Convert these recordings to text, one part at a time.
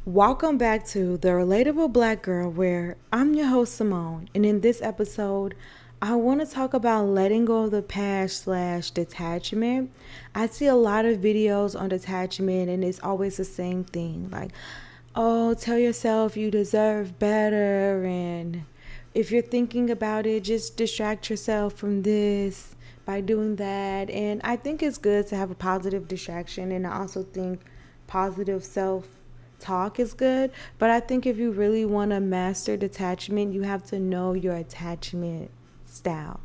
Welcome back to The Relatable Black Girl, where I'm your host, Simone. And in this episode, I want to talk about letting go of the past slash detachment. I see a lot of videos on detachment, and it's always the same thing like, oh, tell yourself you deserve better. And if you're thinking about it, just distract yourself from this by doing that. And I think it's good to have a positive distraction. And I also think positive self talk is good, but I think if you really want to master detachment, you have to know your attachment style.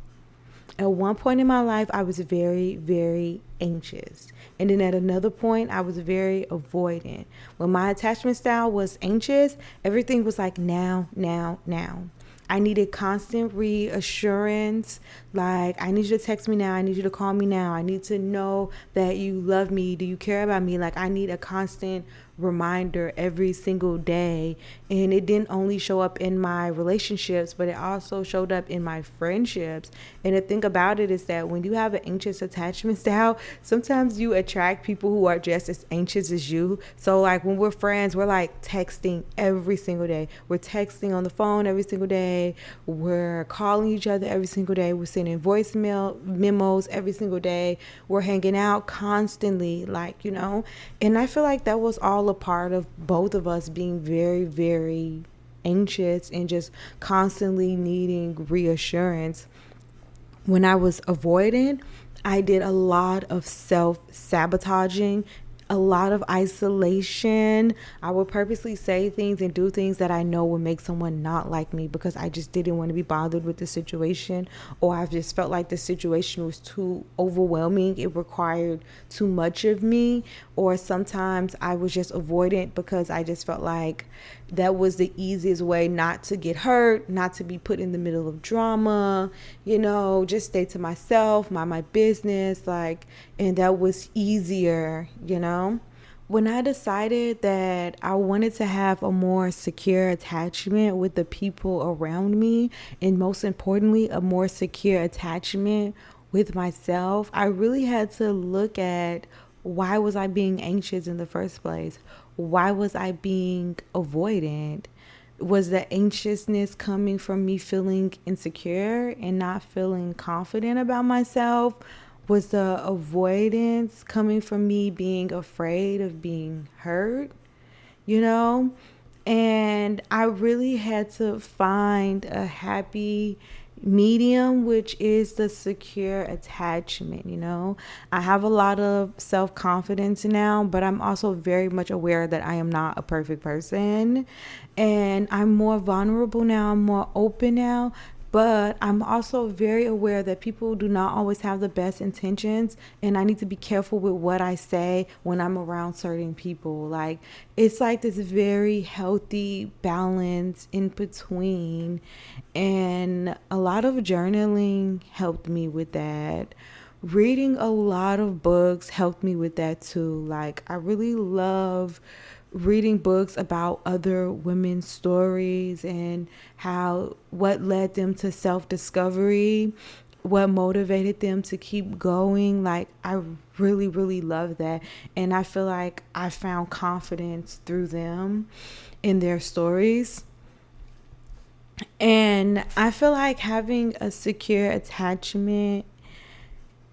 At one point in my life, I was very, very anxious. And then at another point, I was very avoidant. When my attachment style was anxious, everything was like now, now, now. I needed constant reassurance. Like, I need you to text me now. I need you to call me now. I need to know that you love me. Do you care about me? Like, I need a constant reminder every single day. And it didn't only show up in my relationships, but it also showed up in my friendships. And the thing about it is that when you have an anxious attachment style, sometimes you attract people who are just as anxious as you. So like when we're friends, we're like texting every single day. We're texting on the phone every single day. We're calling each other every single day. We're sending voicemail memos every single day. We're hanging out constantly, and I feel like that was all a part of both of us being very, very anxious and just constantly needing reassurance. When I was avoidant, I did a lot of self sabotaging, a lot of isolation. I would purposely say things and do things that I know would make someone not like me because I just didn't want to be bothered with the situation, or I just felt like the situation was too overwhelming. It required too much of me, or sometimes I was just avoidant because I just felt like that was the easiest way not to get hurt, not to be put in the middle of drama, just stay to myself, mind my business, and that was easier. When I decided that I wanted to have a more secure attachment with the people around me, and most importantly, a more secure attachment with myself, I really had to look at why was I being anxious in the first place? Why was I being avoidant? Was the anxiousness coming from me feeling insecure and not feeling confident about myself? Was the avoidance coming from me being afraid of being hurt? You know? And I really had to find a happy medium, which is the secure attachment. I have a lot of self-confidence now, but I'm also very much aware that I am not a perfect person, and I'm more vulnerable now, I'm more open now, but I'm also very aware that people do not always have the best intentions, and I need to be careful with what I say when I'm around certain people. Like, it's like this very healthy balance in between. And a lot of journaling helped me with that. Reading a lot of books helped me with that too. Like, I really love reading books about other women's stories and how what led them to self-discovery, what motivated them to keep going. Like, I really, really love that. And I feel like I found confidence through them in their stories. And I feel like having a secure attachment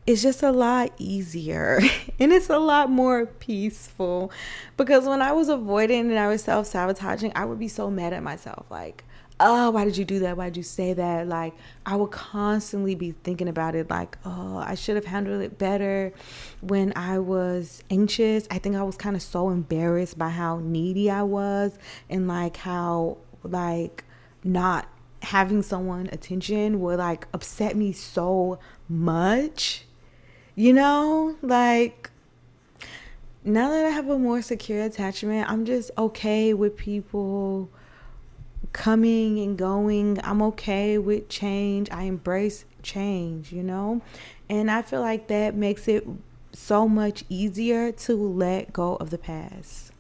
is just a lot easier and it's a lot more peaceful, because when I was avoiding and I was self-sabotaging, I would be so mad at myself, like, oh, why did you do that? Why did you say that? Like, I would constantly be thinking about it, like, oh, I should have handled it better. When I was anxious, I think I was kind of so embarrassed by how needy I was, and like how not having someone attention would like upset me so much. Like, now that I have a more secure attachment, I'm just okay with people coming and going. I'm okay with change. I embrace change. And I feel like that makes it so much easier to let go of the past.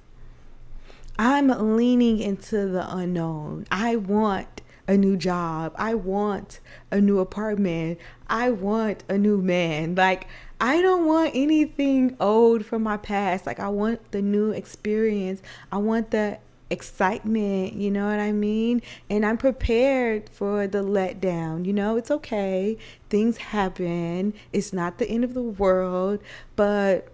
I'm leaning into the unknown. I want a new job. I want a new apartment. I want a new man. Like, I don't want anything old from my past. Like, I want the new experience. I want the excitement, you know what I mean? And I'm prepared for the letdown. It's okay. Things happen. It's not the end of the world, but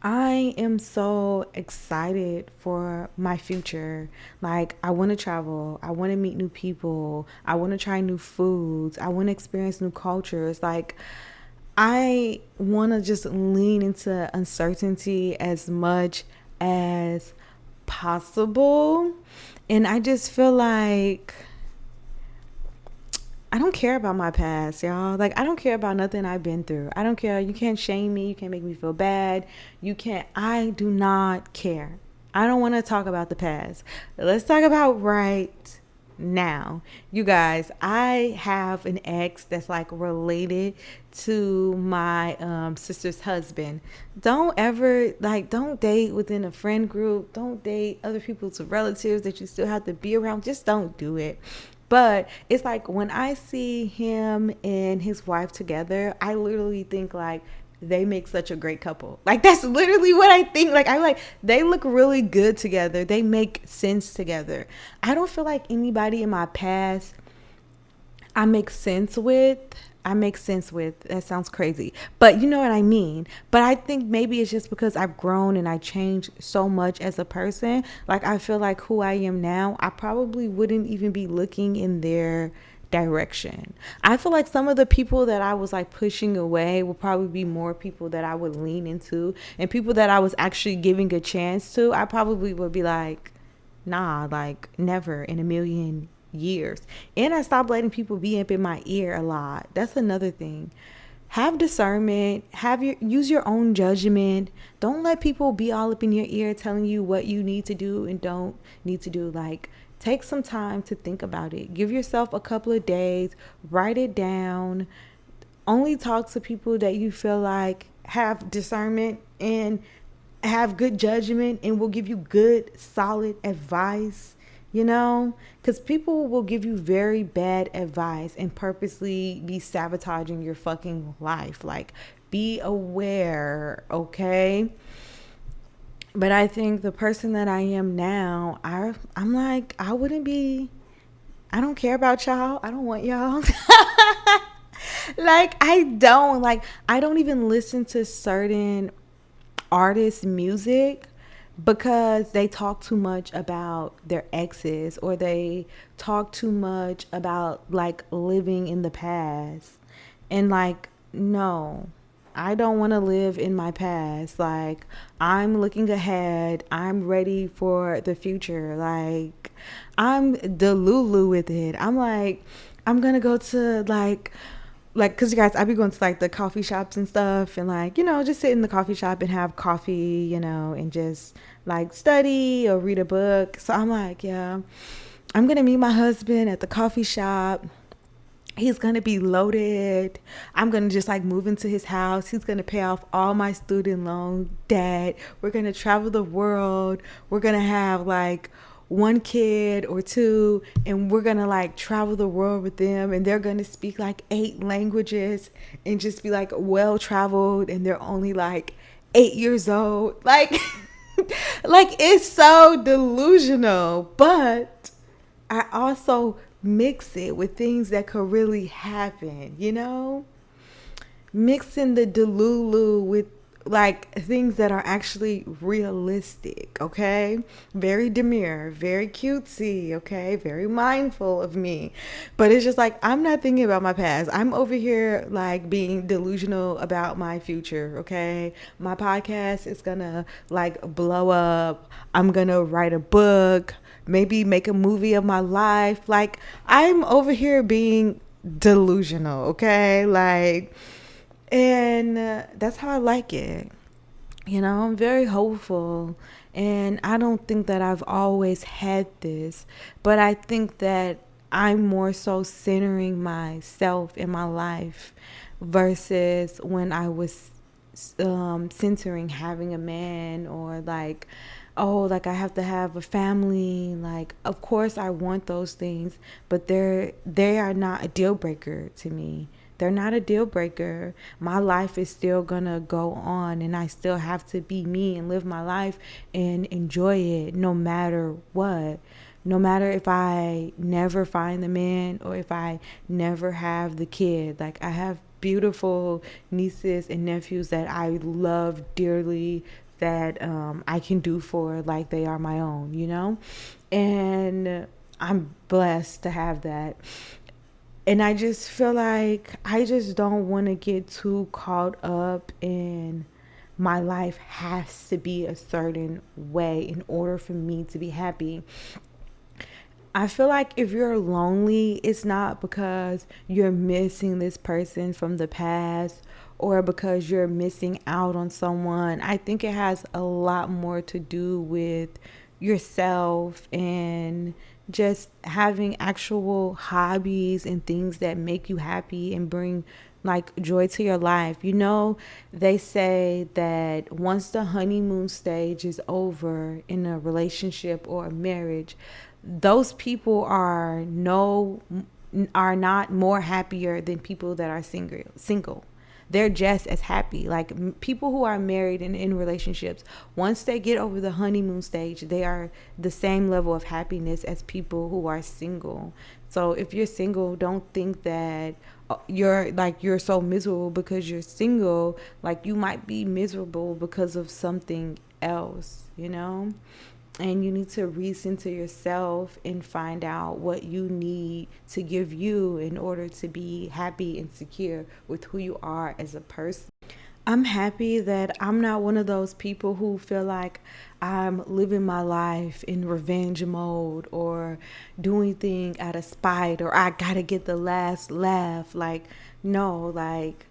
I am so excited for my future. Like, I want to travel. I want to meet new people. I want to try new foods. I want to experience new cultures. Like, I want to just lean into uncertainty as much as possible. And I just feel like I don't care about my past, y'all. Like, I don't care about nothing I've been through. I don't care. You can't shame me. You can't make me feel bad. You can't. I do not care. I don't want to talk about the past. Let's talk about right now. You guys, I have an ex that's like related to my sister's husband. Don't ever, like, don't date within a friend group. Don't date other people's relatives that you still have to be around. Just don't do it. But it's like when I see him and his wife together, I literally think like they make such a great couple. Like, that's literally what I think. Like, I like they look really good together. They make sense together. I don't feel like anybody in my past I make sense with. I make sense with. That sounds crazy. But you know what I mean. But I think maybe it's just because I've grown and I changed so much as a person. Like, I feel like who I am now, I probably wouldn't even be looking in their direction. I feel like some of the people that I was like pushing away will probably be more people that I would lean into, and people that I was actually giving a chance to, I probably would be like, nah, like never in a million years. And I stopped letting people be up in my ear a lot. That's another thing. Have discernment. Use your own judgment. Don't let people be all up in your ear telling you what you need to do and don't need to do. Like, take some time to think about it. Give yourself a couple of days. Write it down. Only talk to people that you feel like have discernment and have good judgment and will give you good, solid advice, because people will give you very bad advice and purposely be sabotaging your fucking life. Like, be aware, okay? But I think the person that I am now, I'm like, I don't care about y'all. I don't want y'all. Like, I don't even listen to certain artists' music because they talk too much about their exes, or they talk too much about like living in the past. And like, no, I don't want to live in my past. Like, I'm looking ahead. I'm ready for the future. Like, I'm delulu with it. I'm like, I'm going to go to because you guys, I be going to like the coffee shops and stuff, and like, just sit in the coffee shop and have coffee, and just like study or read a book. So I'm like, yeah, I'm going to meet my husband at the coffee shop. He's going to be loaded. I'm going to just like move into his house. He's going to pay off all my student loan debt. We're going to travel the world. We're going to have like one kid or two, and we're gonna like travel the world with them, and they're gonna speak like 8 languages and just be like well traveled, and they're only like 8 years old. Like like, it's so delusional. But I also mix it with things that could really happen, mixing the delulu with like things that are actually realistic, okay? Very demure, very cutesy, okay? Very mindful of me. But it's just like, I'm not thinking about my past. I'm over here like being delusional about my future, okay? My podcast is gonna like blow up. I'm gonna write a book, maybe make a movie of my life. Like, I'm over here being delusional, okay? Like, and that's how I like it. I'm very hopeful. And I don't think that I've always had this, but I think that I'm more so centering myself in my life versus when I was centering having a man, or like, oh, like I have to have a family. Like, of course I want those things, but they are not a deal breaker to me. They're not a deal breaker. My life is still gonna go on, and I still have to be me and live my life and enjoy it no matter what. No matter if I never find the man or if I never have the kid. Like, I have beautiful nieces and nephews that I love dearly, that I can do for like they are my own, you know? And I'm blessed to have that. And I just feel like I just don't want to get too caught up in my life has to be a certain way in order for me to be happy. I feel like if you're lonely, it's not because you're missing this person from the past or because you're missing out on someone. I think it has a lot more to do with yourself and just having actual hobbies and things that make you happy and bring like joy to your life. You know, they say that once the honeymoon stage is over in a relationship or a marriage, those people are not more happier than people that are single. They're just as happy. Like people who are married and in relationships, once they get over the honeymoon stage, they are the same level of happiness as people who are single. So if you're single, don't think that you're so miserable because you're single. Like, you might be miserable because of something else, you know? And you need to recenter yourself and find out what you need to give you in order to be happy and secure with who you are as a person. I'm happy that I'm not one of those people who feel like I'm living my life in revenge mode or doing things out of spite or I gotta get the last laugh. Like, no, like,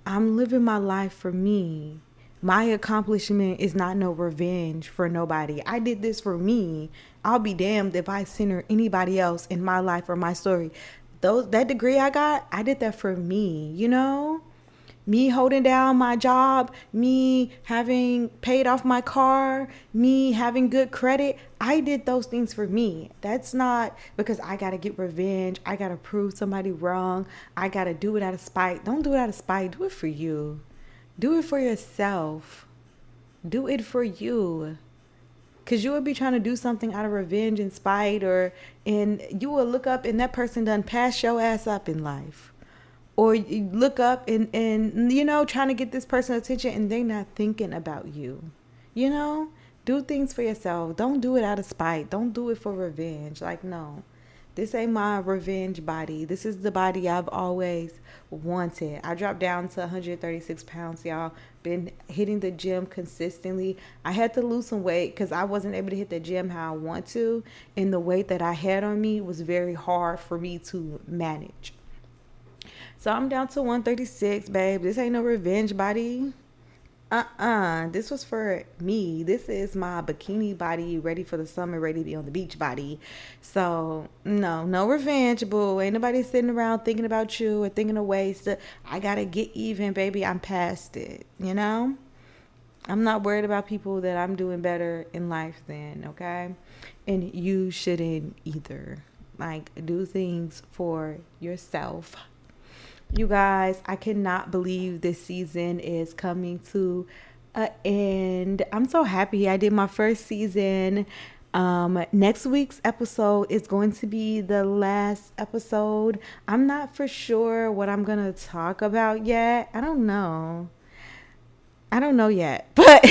I'm living my life for me. My accomplishment is not no revenge for nobody. I did this for me. I'll be damned if I center anybody else in my life or my story. That degree I got, I did that for me, you know? Me holding down my job, me having paid off my car, me having good credit. I did those things for me. That's not because I got to get revenge. I got to prove somebody wrong. I got to do it out of spite. Don't do it out of spite. Do it for you. Do it for yourself. Do it for you. Because you would be trying to do something out of revenge and spite, and you will look up and that person done pass your ass up in life. Or you look up and you know, trying to get this person attention and they not thinking about you. You know? Do things for yourself. Don't do it out of spite. Don't do it for revenge. Like, no. This ain't my revenge body. This is the body I've always wanted. I dropped down to 136 pounds, y'all. Been hitting the gym consistently. I had to lose some weight because I wasn't able to hit the gym how I want to. And the weight that I had on me was very hard for me to manage. So I'm down to 136, babe. This ain't no revenge body. This was for me. This is my bikini body, ready for the summer, ready to be on the beach body. So no revenge, boo. Ain't nobody sitting around thinking about you or thinking of ways to, I gotta get even, baby. I'm past it, you know? I'm not worried about people that I'm doing better in life than, okay? And you shouldn't either. Like, do things for yourself. You guys, I cannot believe this season is coming to an end. I'm so happy I did my first season. Next week's episode is going to be the last episode. I'm not for sure what I'm going to talk about yet. I don't know yet, but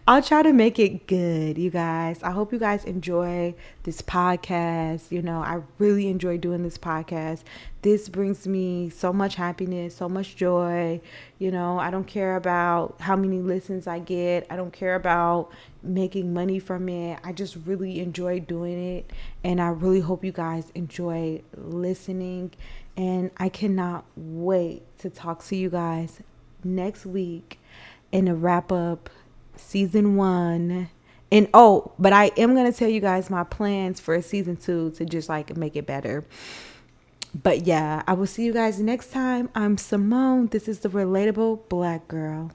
I'll try to make it good, you guys. I hope you guys enjoy this podcast. You know, I really enjoy doing this podcast. This brings me so much happiness, so much joy. You know, I don't care about how many listens I get. I don't care about making money from it. I just really enjoy doing it. And I really hope you guys enjoy listening. And I cannot wait to talk to you guys next week and to wrap up season 1. And but I am going to tell you guys my plans for season 2 to just like make it better. But yeah, I will see you guys next time. I'm Simone. This is the Relatable Black Girl.